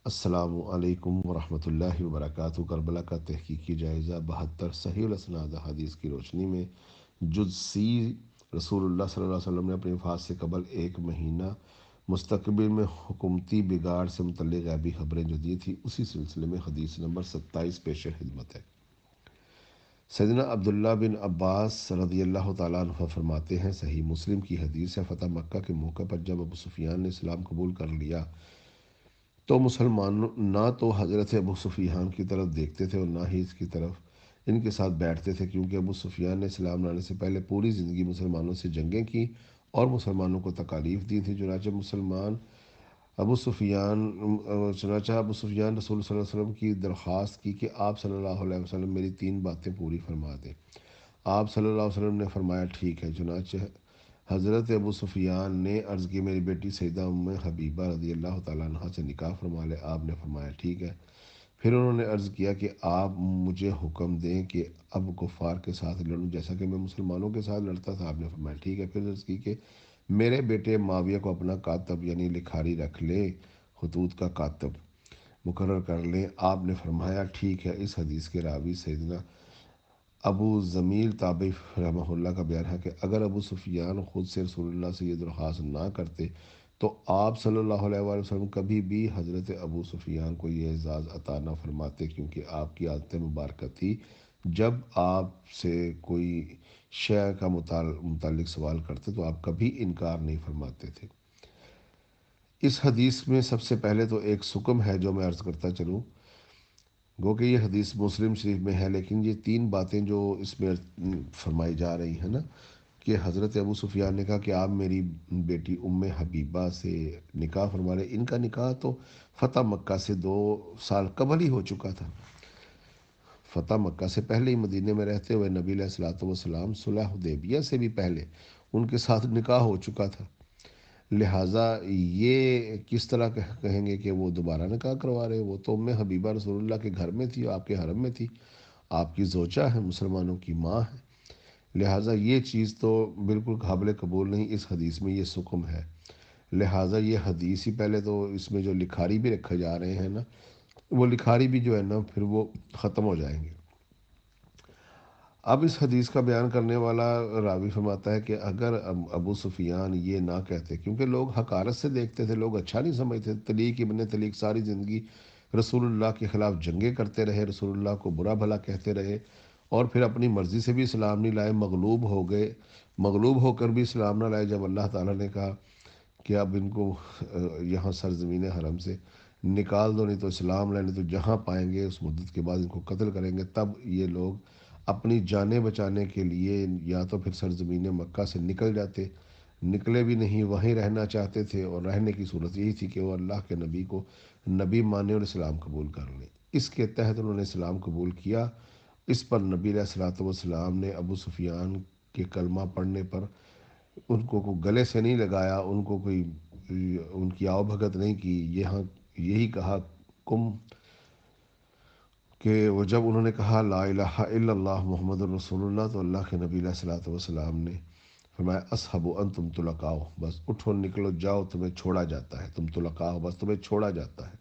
السلام علیکم ورحمۃ اللہ وبرکاتہ۔ کربلا کا تحقیقی جائزہ 72 صحیح الاسناد حدیث کی روشنی میں جز سی، رسول اللہ صلی اللہ علیہ وسلم نے اپنی وفات سے قبل ایک مہینہ مستقبل میں حکومتی بگاڑ سے متعلق غیبی خبریں جو دی تھی، اسی سلسلے میں حدیث نمبر 27 پیش خدمت ہے۔ سیدنا عبداللہ بن عباس رضی اللہ تعالیٰ عنہ فرماتے ہیں، صحیح مسلم کی حدیث ہے، فتح مکہ کے موقع پر جب ابو سفیان نے اسلام قبول کر لیا تو مسلمان نہ تو حضرت ابو سفیان کی طرف دیکھتے تھے اور نہ ہی اس کی طرف ان کے ساتھ بیٹھتے تھے، کیونکہ ابو سفیان نے اسلام لانے سے پہلے پوری زندگی مسلمانوں سے جنگیں کی اور مسلمانوں کو تکالیف دی تھیں۔ چنانچہ ابو سفیان رسول صلی اللہ علیہ وسلم کی درخواست کی کہ آپ صلی اللہ علیہ وسلم میری 3 باتیں پوری فرما دیں۔ آپ صلی اللہ علیہ وسلم نے فرمایا ٹھیک ہے۔ چنانچہ حضرت ابو سفیان نے عرض کی میری بیٹی سیدہ ام حبیبہ رضی اللہ تعالیٰ عنہ سے نکاح فرما لے۔ آپ نے فرمایا ٹھیک ہے۔ پھر انہوں نے عرض کیا کہ آپ مجھے حکم دیں کہ اب کفار کے ساتھ لڑوں جیسا کہ میں مسلمانوں کے ساتھ لڑتا تھا۔ آپ نے فرمایا ٹھیک ہے۔ پھر عرض کی کہ میرے بیٹے معاویہ کو اپنا کاتب یعنی لکھاری رکھ لیں، خطوط کا کاتب مقرر کر لیں۔ آپ نے فرمایا ٹھیک ہے۔ اس حدیث کے راوی سیدنا ابو زمیل تابعی رحمہ اللہ کا بیان ہے کہ اگر ابو سفیان خود سے رسول اللہ سے یہ درخواست نہ کرتے تو آپ صلی اللہ علیہ وآلہ وسلم کبھی بھی حضرت ابو سفیان کو یہ اعزاز عطا نہ فرماتے، کیونکہ آپ کی عادت مبارکہ تھی جب آپ سے کوئی شے کا متعلق سوال کرتے تو آپ کبھی انکار نہیں فرماتے تھے۔ اس حدیث میں سب سے پہلے تو ایک سکم ہے جو میں عرض کرتا چلوں، گو کہ یہ حدیث مسلم شریف میں ہے، لیکن یہ 3 باتیں جو اس میں فرمائی جا رہی ہیں نا، کہ حضرت ابو سفیان نے کہا کہ آپ میری بیٹی ام حبیبہ سے نکاح فرما لیں۔ ان کا نکاح تو فتح مکہ سے 2 سال قبل ہی ہو چکا تھا۔ فتح مکہ سے پہلے ہی مدینے میں رہتے ہوئے نبی علیہ الصلوۃ والسلام صلح حدیبیہ سے بھی پہلے ان کے ساتھ نکاح ہو چکا تھا، لہٰذا یہ کس طرح کہیں گے کہ وہ دوبارہ نکاح کروا رہے؟ وہ تو ام حبیبہ رسول اللہ کے گھر میں تھی، آپ کے حرم میں تھی، آپ کی زوجہ ہے، مسلمانوں کی ماں ہے، لہٰذا یہ چیز تو بالکل قابل قبول نہیں۔ اس حدیث میں یہ سکم ہے، لہٰذا یہ حدیث ہی پہلے تو اس میں جو لکھاری بھی رکھے جا رہے ہیں نا، وہ لکھاری بھی جو ہے نا پھر وہ ختم ہو جائیں گے۔ اب اس حدیث کا بیان کرنے والا راوی فرماتا ہے کہ اگر ابو سفیان یہ نہ کہتے، کیونکہ لوگ حقارت سے دیکھتے تھے، لوگ اچھا نہیں سمجھتے، طلیق ابن طلیق ساری زندگی رسول اللہ کے خلاف جنگیں کرتے رہے، رسول اللہ کو برا بھلا کہتے رہے اور پھر اپنی مرضی سے بھی اسلام نہیں لائے، مغلوب ہو گئے، مغلوب ہو کر بھی اسلام نہ لائے۔ جب اللہ تعالیٰ نے کہا کہ اب ان کو یہاں سرزمین حرم سے نکال دو، نہیں تو اسلام لائے، نہیں تو جہاں پائیں گے اس مدت کے بعد ان کو قتل کریں گے، تب یہ لوگ اپنی جانیں بچانے کے لیے یا تو پھر سرزمین مکہ سے نکل جاتے، نکلے بھی نہیں، وہیں رہنا چاہتے تھے، اور رہنے کی صورت یہی تھی کہ وہ اللہ کے نبی کو نبی مانے اور اسلام قبول کر لیں۔ اس کے تحت انہوں نے اسلام قبول کیا۔ اس پر نبی علیہ الصلوۃ والسلام نے ابو سفیان کے کلمہ پڑھنے پر ان کو کوئی گلے سے نہیں لگایا، ان کو کوئی ان کی آؤ بھگت نہیں کی، یہاں یہی کہا کم، کہ وہ جب انہوں نے کہا لا الہ الا اللہ محمد الرسول اللہ تو اللہ کے نبی علیہ الصلوۃ والسلام نے فرمایا اصحب انتم طلقاؤ، بس اٹھو نکلو جاؤ، تمہیں چھوڑا جاتا ہے، تم طلقاؤ، بس تمہیں چھوڑا جاتا ہے۔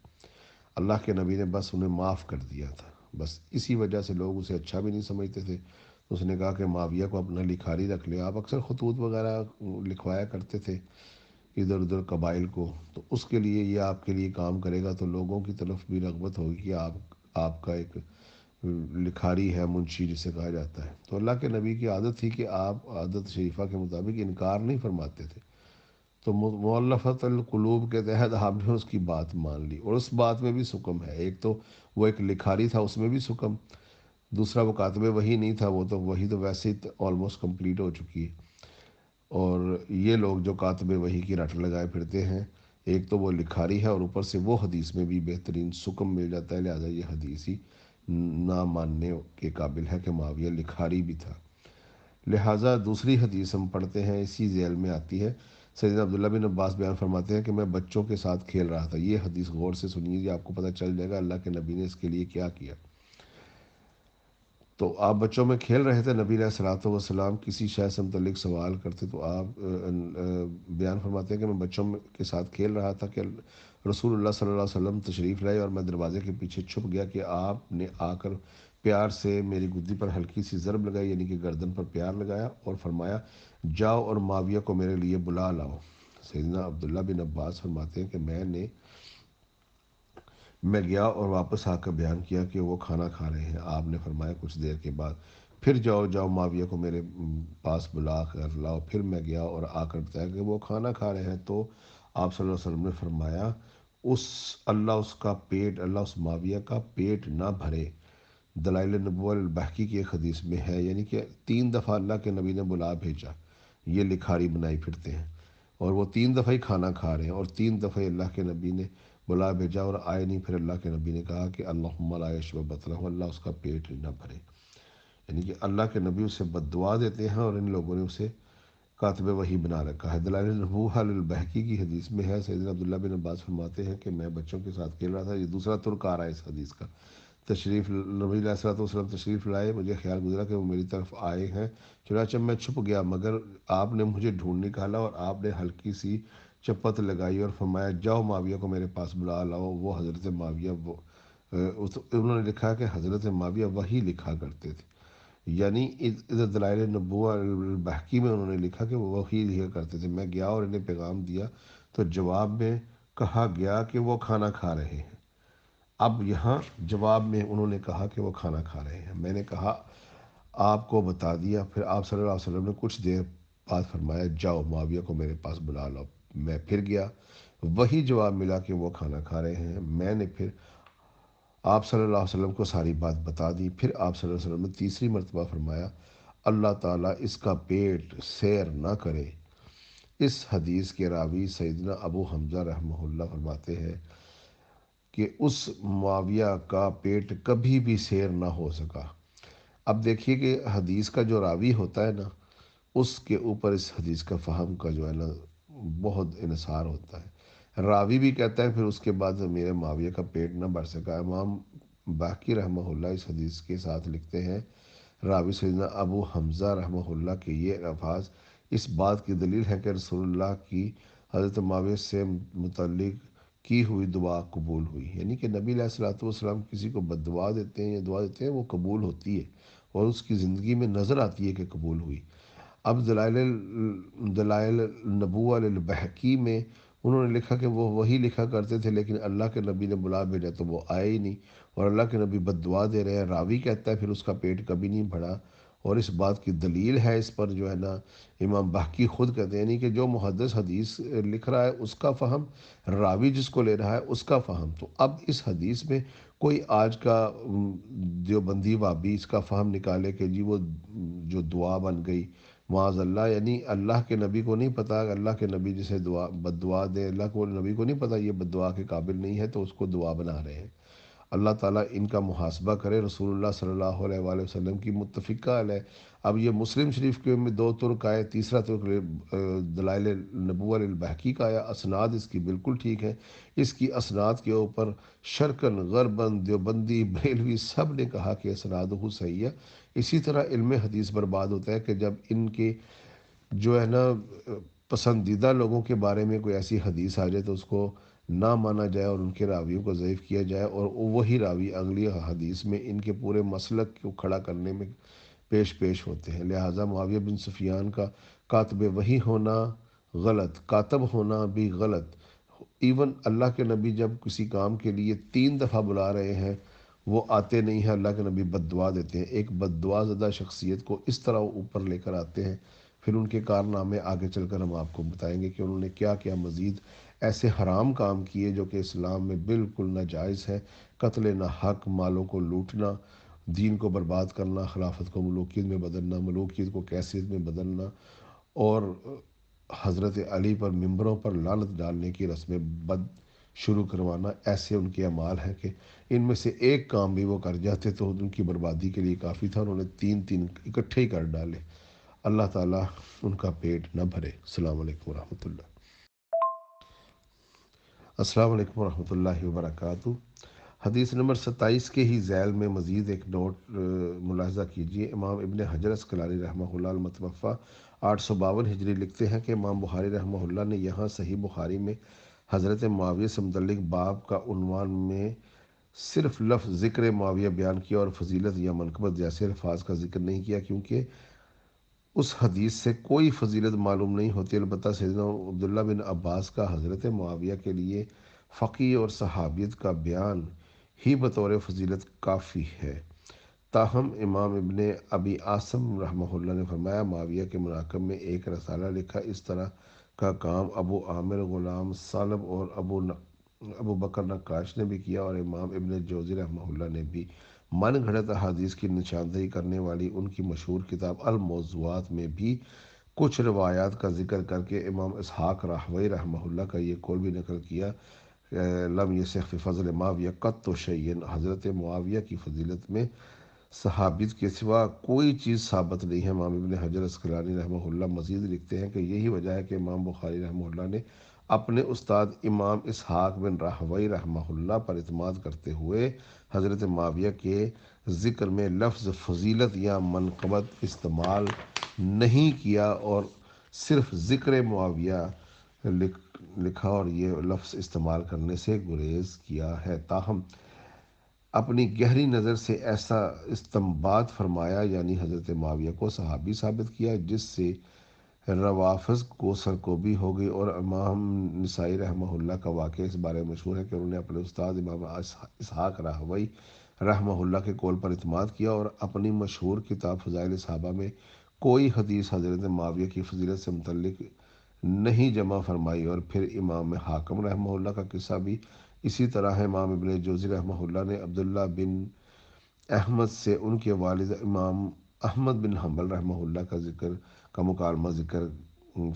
اللہ کے نبی نے بس انہیں معاف کر دیا تھا، بس اسی وجہ سے لوگ اسے اچھا بھی نہیں سمجھتے تھے۔ اس نے کہا کہ معاویہ کو اپنا لکھاری رکھ لے۔ آپ اکثر خطوط وغیرہ لکھوایا کرتے تھے ادھر ادھر قبائل کو، تو اس کے لیے یہ آپ کے لیے کام کرے گا، تو لوگوں کی طرف بھی رغبت ہوگی کہ آپ کا ایک لکھاری ہے، منشی جسے کہا جاتا ہے۔ تو اللہ کے نبی کی عادت تھی کہ آپ عادت شریفہ کے مطابق انکار نہیں فرماتے تھے، تو مؤلفت القلوب کے تحت آپ نے اس کی بات مان لی، اور اس بات میں بھی سکم ہے۔ ایک تو وہ ایک لکھاری تھا، اس میں بھی سکم، دوسرا وہ کاتب وحی نہیں تھا، وہ تو وحی تو ویسے ہی آلموسٹ کمپلیٹ ہو چکی ہے، اور یہ لوگ جو کاتب وحی کی رٹ لگائے پھرتے ہیں، ایک تو وہ لکھاری ہے اور اوپر سے وہ حدیث میں بھی بہترین سکم مل جاتا ہے، لہٰذا یہ حدیث ہی نہ ماننے کے قابل ہے کہ معاویہ لکھاری بھی تھا۔ لہٰذا دوسری حدیث ہم پڑھتے ہیں، اسی ذیل میں آتی ہے۔ سیدنا عبداللہ بن عباس بیان فرماتے ہیں کہ میں بچوں کے ساتھ کھیل رہا تھا۔ یہ حدیث غور سے سنیے، یہ آپ کو پتہ چل جائے گا اللہ کے نبی نے اس کے لیے کیا کیا۔ تو آپ بچوں میں کھیل رہے تھے، نبی علیہ الصلوۃ والسلام کسی شے سے متعلق سوال کرتے تو آپ بیان فرماتے ہیں کہ میں بچوں کے ساتھ کھیل رہا تھا کہ رسول اللہ صلی اللہ علیہ وسلم تشریف لائے اور میں دروازے کے پیچھے چھپ گیا کہ آپ نے آ کر پیار سے میری گدی پر ہلکی سی ضرب لگائی، یعنی کہ گردن پر پیار لگایا، اور فرمایا جاؤ اور معاویہ کو میرے لیے بلا لاؤ۔ سیدنا عبداللہ بن عباس فرماتے ہیں کہ میں گیا اور واپس آ کر بیان کیا کہ وہ کھانا کھا رہے ہیں۔ آپ نے فرمایا کچھ دیر کے بعد پھر جاؤ جاؤ معاویہ کو میرے پاس بلا کر لاؤ۔ پھر میں گیا اور آ کر بتایا کہ وہ کھانا کھا رہے ہیں، تو آپ صلی اللہ علیہ وسلم نے فرمایا اس اللہ اس معاویہ کا پیٹ نہ بھرے۔ دلائل نبوہ البحقی کی ایک حدیث میں ہے، یعنی کہ 3 دفعہ اللہ کے نبی نے بلا بھیجا، یہ لکھاری بنائی پھرتے ہیں، اور وہ 3 دفعہ ہی کھانا کھا رہے ہیں، اور 3 دفعہ اللہ کے نبی نے بلا بھیجا اور آئے نہیں۔ پھر اللہ کے نبی نے کہا کہ اللہم لا یشبع بطنہ، اللہ اس کا پیٹ نہ بھرے، یعنی کہ اللہ کے نبی اسے بد دعا دیتے ہیں، اور ان لوگوں نے اسے کاتب وحی بنا رکھا ہے۔ دلائل النبوہ البحقی کی حدیث میں ہے، سیدنا عبداللہ بن عباس فرماتے ہیں کہ میں بچوں کے ساتھ کھیل رہا تھا، یہ دوسرا ترک آ رہا ہے اس حدیث کا، نبی علیہ الصلوۃ والسلام تشریف لائے، مجھے خیال گزرا کہ وہ میری طرف آئے ہیں، چنانچہ میں چھپ گیا، مگر آپ نے مجھے ڈھونڈ نکالا اور آپ نے ہلکی سی چپت لگائی اور فرمایا جاؤ معاویہ کو میرے پاس بلا لاؤ۔ وہ حضرت معاویہ انہوں نے لکھا کہ حضرت معاویہ وہی لکھا کرتے تھے، یعنی ادھر دلائل نبوہ البحقی میں انہوں نے لکھا کہ وہ وہی لکھا کرتے تھے۔ میں گیا اور انہیں پیغام دیا تو جواب میں کہا گیا کہ وہ کھانا کھا رہے ہیں۔ اب یہاں جواب میں انہوں نے کہا کہ وہ کھانا کھا رہے ہیں، میں نے کہا آپ کو بتا دیا۔ پھر آپ صلی اللہ علیہ وسلم نے کچھ دیر بعد فرمایا جاؤ معاویہ کو میرے پاس بلا لاؤ۔ میں پھر گیا، وہی جواب ملا کہ وہ کھانا کھا رہے ہیں۔ میں نے پھر آپ صلی اللہ علیہ وسلم کو ساری بات بتا دی۔ پھر آپ صلی اللہ علیہ وسلم نے تیسری مرتبہ فرمایا اللہ تعالیٰ اس کا پیٹ سیر نہ کرے۔ اس حدیث کے راوی سیدنا ابو حمزہ رحمہ اللہ فرماتے ہیں کہ اس معاویہ کا پیٹ کبھی بھی سیر نہ ہو سکا۔ اب دیکھیے کہ حدیث کا جو راوی ہوتا ہے نا، اس کے اوپر اس حدیث کا فہم کا جو ہے نا بہت انحصار ہوتا ہے۔ راوی بھی کہتا ہے پھر اس کے بعد میرے معاویہ کا پیٹ نہ بھر سکا۔ امام باقی رحمہ اللہ اس حدیث کے ساتھ لکھتے ہیں راوی سیدنا ابو حمزہ رحمہ اللہ کے یہ الفاظ اس بات کی دلیل ہے کہ رسول اللہ کی حضرت معاویہ سے متعلق کی ہوئی دعا قبول ہوئی، یعنی کہ نبی علیہ الصلوۃ والسلام کسی کو بد دعا دیتے ہیں یا دعا دیتے ہیں وہ قبول ہوتی ہے، اور اس کی زندگی میں نظر آتی ہے کہ قبول ہوئی۔ اب دلائل نبوہ البحقی میں انہوں نے لکھا کہ وہ وہی لکھا کرتے تھے، لیکن اللہ کے نبی نے بلا بھیجا تو وہ آئے ہی نہیں، اور اللہ کے نبی بد دعا دے رہے ہیں۔ راوی کہتا ہے پھر اس کا پیٹ کبھی نہیں بڑھا، اور اس بات کی دلیل ہے اس پر جو ہے نا امام بحقی خود کہتے ہیں، یعنی کہ جو محدث حدیث لکھ رہا ہے اس کا فہم، راوی جس کو لے رہا ہے اس کا فہم۔ تو اب اس حدیث میں کوئی آج کا دیوبندی وابی اس کا فہم نکالے کہ جی وہ جو دعا بن گئی معاذ اللہ، یعنی اللہ کے نبی کو نہیں پتہ، اللہ کے نبی جسے بد دعا دے، اللہ کو نبی کو نہیں پتہ یہ بد دعا کے قابل نہیں ہے تو اس کو دعا بنا رہے ہیں۔ اللہ تعالیٰ ان کا محاسبہ کرے۔ رسول اللہ صلی اللہ علیہ وآلہ وسلم کی متفقہ علیہ۔ اب یہ مسلم شریف کے میں 2 ترک آئے، تیسرا ترک دلائل نبوہ البحقی کا آیا، اسناد اس کی بالکل ٹھیک ہے۔ اس کی اسناد کے اوپر شرقاً غرباً دیوبندی بریلوی سب نے کہا کہ اسناد ہو صحیح ہے۔ اسی طرح علم حدیث برباد ہوتا ہے کہ جب ان کے جو ہے نا پسندیدہ لوگوں کے بارے میں کوئی ایسی حدیث آ جائے تو اس کو نہ مانا جائے اور ان کے راویوں کو ضعیف کیا جائے، اور وہی راوی اگلی حدیث میں ان کے پورے مسلک کو کھڑا کرنے میں پیش ہوتے ہیں۔ لہٰذا معاویہ بن سفیان کا کاتب وحی ہونا غلط، کاتب ہونا بھی غلط۔ ایون اللہ کے نبی جب کسی کام کے لیے 3 دفعہ بلا رہے ہیں وہ آتے نہیں ہیں، اللہ کے نبی بد دعا دیتے ہیں۔ ایک بد دعا زدہ شخصیت کو اس طرح اوپر لے کر آتے ہیں، پھر ان کے کارنامے آگے چل کر ہم آپ کو بتائیں گے کہ انہوں نے کیا کیا مزید ایسے حرام کام کیے جو کہ اسلام میں بالکل ناجائز ہے۔ قتل نہ حق، مالوں کو لوٹنا، دین کو برباد کرنا، خلافت کو ملوکیت میں بدلنا، ملوکیت کو کیسیت میں بدلنا، اور حضرت علی پر ممبروں پر لعنت ڈالنے کی رسم بد شروع کروانا، ایسے ان کے اعمال ہیں کہ ان میں سے ایک کام بھی وہ کر جاتے تو ان کی بربادی کے لیے کافی تھا، انہوں نے 3 اکٹھے ہی کر ڈالے۔ اللہ تعالیٰ ان کا پیٹ نہ بھرے۔ السلام علیکم ورحمۃ اللہ۔ السلام علیکم ورحمۃ اللہ وبرکاتہ۔ حدیث نمبر 27 کے ہی ذیل میں مزید ایک نوٹ ملاحظہ کیجیے۔ امام ابن حجر اسقلانی رحمہ اللہ المتوفیٰ 852 ہجری لکھتے ہیں کہ امام بخاری رحمہ اللہ نے یہاں صحیح بخاری میں حضرت معاویہ سے متعلق باب کا عنوان میں صرف لفظ ذکر معاویہ بیان کیا اور فضیلت یا منقبت جیسے الفاظ کا ذکر نہیں کیا، کیونکہ اس حدیث سے کوئی فضیلت معلوم نہیں ہوتی۔ البتہ سیدنا عبداللہ بن عباس کا حضرت معاویہ کے لیے فقیہ اور صحابیت کا بیان ہی بطور فضیلت کافی ہے۔ تاہم امام ابن ابی عاصم رحمہ اللہ نے فرمایا، معاویہ کے مناقب میں ایک رسالہ لکھا۔ اس طرح کا کام ابو عامر غلام سالب اور ابو بکر نقاش نے بھی کیا، اور امام ابن جوزی رحمہ اللہ نے بھی من گھڑت احادیث کی نشاندہی کرنے والی ان کی مشہور کتاب الموضوعات میں بھی کچھ روایات کا ذکر کر کے امام اسحاق راہوی رحمہ اللہ کا یہ قول بھی نقل کیا، لم یصح فی فضل معاویہ قط شیء، حضرت معاویہ کی فضیلت میں صحابیت کے سوا کوئی چیز ثابت نہیں ہے۔ امام ابن حجر اسقلانی رحمہ اللہ مزید لکھتے ہیں کہ یہی وجہ ہے کہ امام بخاری رحمہ اللہ نے اپنے استاد امام اسحاق بن راہوی رحمہ اللہ پر اعتماد کرتے ہوئے حضرت معاویہ کے ذکر میں لفظ فضیلت یا منقبت استعمال نہیں کیا اور صرف ذکر معاویہ لکھا اور یہ لفظ استعمال کرنے سے گریز کیا ہے۔ تاہم اپنی گہری نظر سے ایسا استنباط فرمایا، یعنی حضرت معاویہ کو صحابی ثابت کیا، جس سے روافظ کو سرکوبی ہو گئی، اور امام نسائی رحمہ اللہ کا واقعہ اس بارے میں مشہور ہے کہ انہوں نے اپنے استاد امام اسحاق راہوی رحمہ اللہ کے قول پر اعتماد کیا اور اپنی مشہور کتاب فضائل صحابہ میں کوئی حدیث حضرت معاویہ کی فضیلت سے متعلق نہیں جمع فرمائی۔ اور پھر امام حاکم رحمہ اللہ کا قصہ بھی اسی طرح ہے۔ امام ابن جوزی رحمہ اللہ نے عبداللہ بن احمد سے ان کے والد امام احمد بن حنبل رحمہ اللہ کا مکالمہ ذکر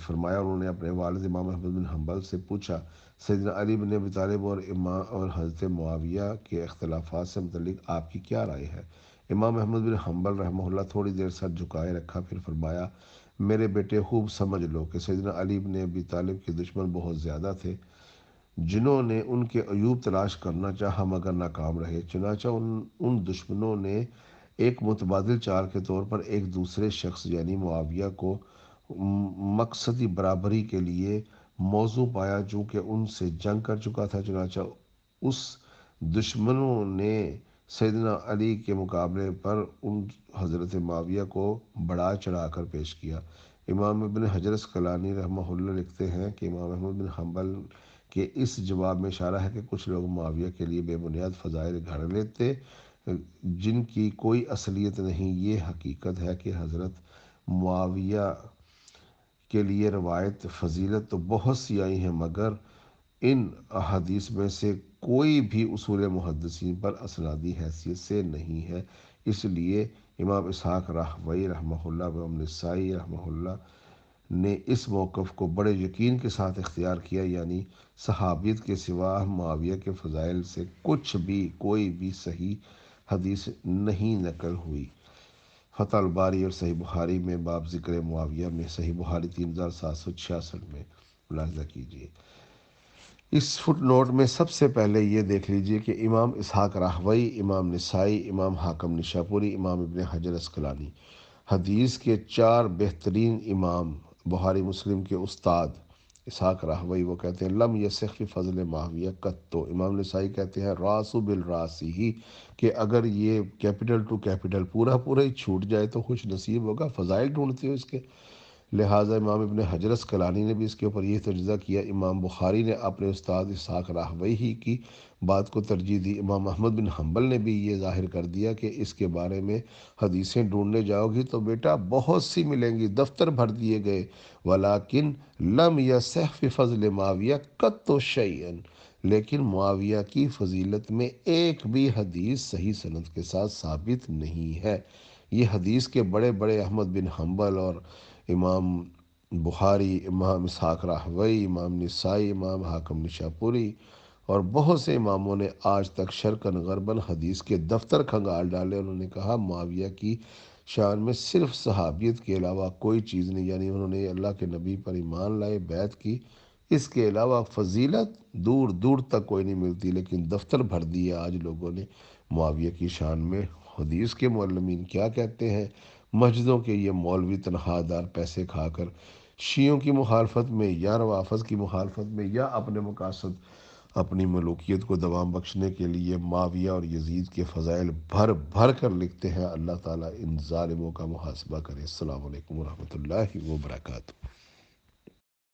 فرمایا، اور انہوں نے اپنے والد امام احمد بن حنبل سے پوچھا، سیدنا علی بن ابی طالب اور حضرت معاویہ کے اختلافات سے متعلق آپ کی کیا رائے ہے؟ امام احمد بن حنبل رحمہ اللہ تھوڑی دیر سر جھکائے رکھا، پھر فرمایا، میرے بیٹے خوب سمجھ لو کہ سیدنا علی بن ابی طالب کے دشمن بہت زیادہ تھے، جنہوں نے ان کے عیوب تلاش کرنا چاہا مگر ناکام رہے۔ چنانچہ ان دشمنوں نے ایک متبادل چال کے طور پر ایک دوسرے شخص یعنی معاویہ کو مقصدی برابری کے لیے موضوع پایا، چونکہ ان سے جنگ کر چکا تھا۔ چنانچہ اس دشمنوں نے سیدنا علی کے مقابلے پر ان حضرت معاویہ کو بڑھا چڑھا کر پیش کیا۔ امام ابن حجر اسقلانی رحمہ اللہ لکھتے ہیں کہ امام احمد بن حنبل کے اس جواب میں اشارہ ہے کہ کچھ لوگ معاویہ کے لیے بے بنیاد فضائل گھڑ لیتے جن کی کوئی اصلیت نہیں۔ یہ حقیقت ہے کہ حضرت معاویہ کے لیے روایت فضیلت تو بہت سی آئی ہیں، مگر ان احادیث میں سے کوئی بھی اصول محدثین پر اسنادی حیثیت سے نہیں ہے۔ اس لیے امام اسحاق راہوی رحمہ اللہ و امام نسائی رحمہ اللہ نے اس موقف کو بڑے یقین کے ساتھ اختیار کیا، یعنی صحابیت کے سوا معاویہ کے فضائل سے کوئی بھی صحیح حدیث نہیں نقل ہوئی۔ فتح الباری اور صحیح بخاری میں باب ذکر معاویہ میں صحیح بخاری 3766 میں ملاحظہ کیجیے۔ اس فٹ نوٹ میں سب سے پہلے یہ دیکھ لیجئے کہ امام اسحاق راہوی، امام نسائی، امام حاکم نشاپوری، امام ابن حجر اسقلانی، حدیث کے چار بہترین امام، بخاری مسلم کے استاد اسحاق راہوی، وہ کہتے ہیں لم یصح فی فضل معاویہ قط۔ امام نسائی کہتے ہیں راس بالراس ہی، کہ اگر یہ کیپٹل ٹو کیپٹل پورا ہی چھوٹ جائے تو خوش نصیب ہوگا، فضائل ڈھونڈتے ہو اس کے۔ لہٰذا امام ابن حجر اسقلانی نے بھی اس کے اوپر یہ تجزیہ کیا۔ امام بخاری نے اپنے استاد اسحاق راہوی ہی کی بات کو ترجیح دی۔ امام احمد بن حنبل نے بھی یہ ظاہر کر دیا کہ اس کے بارے میں حدیثیں ڈھونڈنے جاؤ گی تو بیٹا بہت سی ملیں گی، دفتر بھر دیے گئے، ولیکن لم یصح فی فضل معاویہ قط شیئا، لیکن معاویہ کی فضیلت میں ایک بھی حدیث صحیح سند کے ساتھ ثابت نہیں ہے۔ یہ حدیث کے بڑے احمد بن حنبل اور امام بخاری، امام اسحاق راہوی، امام نسائی، امام حاکم نشاپوری اور بہت سے اماموں نے آج تک شرقاً غرباً حدیث کے دفتر کھنگال ڈالے۔ انہوں نے کہا معاویہ کی شان میں صرف صحابیت کے علاوہ کوئی چیز نہیں، یعنی انہوں نے اللہ کے نبی پر ایمان لائے، بیعت کی، اس کے علاوہ فضیلت دور تک کوئی نہیں ملتی۔ لیکن دفتر بھر دیے آج لوگوں نے معاویہ کی شان میں۔ حدیث کے معلمین کیا کہتے ہیں؟ مسجدوں کے یہ مولوی تنخواہ دار پیسے کھا کر شیعوں کی مخالفت میں یا روافض کی مخالفت میں یا اپنے مقاصد اپنی ملوکیت کو دوام بخشنے کے لیے معاویہ اور یزید کے فضائل بھر بھر کر لکھتے ہیں۔ اللہ تعالیٰ ان ظالموں کا محاسبہ کرے۔ السلام علیکم ورحمۃ اللہ وبرکاتہ۔